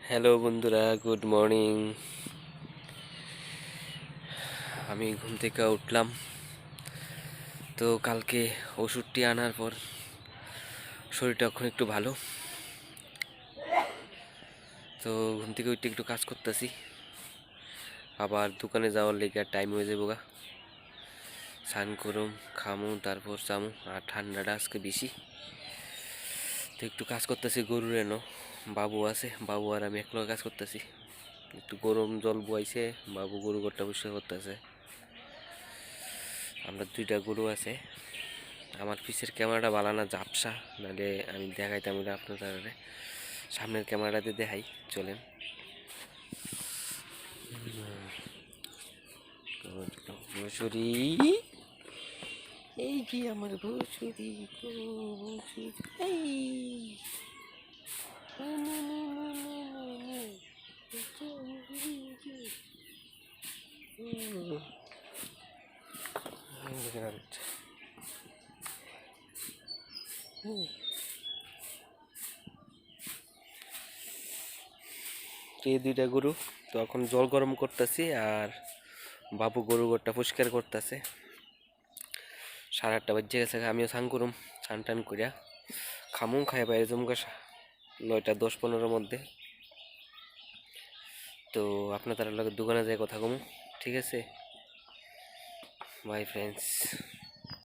Hello বন্ধুরা, good morning. আমি ঘুম থেকে উঠলাম। তো কালকে ওষুধটি আনার পর শরীরটা এখন একটু ভালো। তো ঘুম থেকে উঠে একটু কাজ করতেছি, আবার দোকানে যাওয়ার লেগে টাইম হয়ে যাবো গা। স্নান করুম, খামু, তারপর চামু। আর ঠান্ডাটা আজকে বেশি, তো একটু কাজ করতেছি। গরুর এনো বাবু আছে, বাবু আর আমি একলা কাজ করতেছি। একটু গরম জল বইছে, বাবু গরু ঘরটা পরিষ্কার করতেছে। আমরা দুইটা গরু আছে। আমার পিছের ক্যামেরাটা বালানা ঝাপসা, নাহলে আমি দেখাইতাম আপনাদের। সামনের ক্যামেরাতে দেখাই, চলেন। বসুরি, এই কি আমার বসুরি, বসুরি, এই এই দুইটা গরু তো এখন জল গরম করতেছি, আর বাবু গরু ঘরটা পরিষ্কার করতেছে। 8:30 বাজে গেছে, আমিও স্নান করুম। স্নান টান করিয়া খামু, খাই বাইরে জমকা 9:10-15 মধ্যে। তো আপনার তার লগে দোকানে যাই কথা কমু, ঠিক আছে? By friends.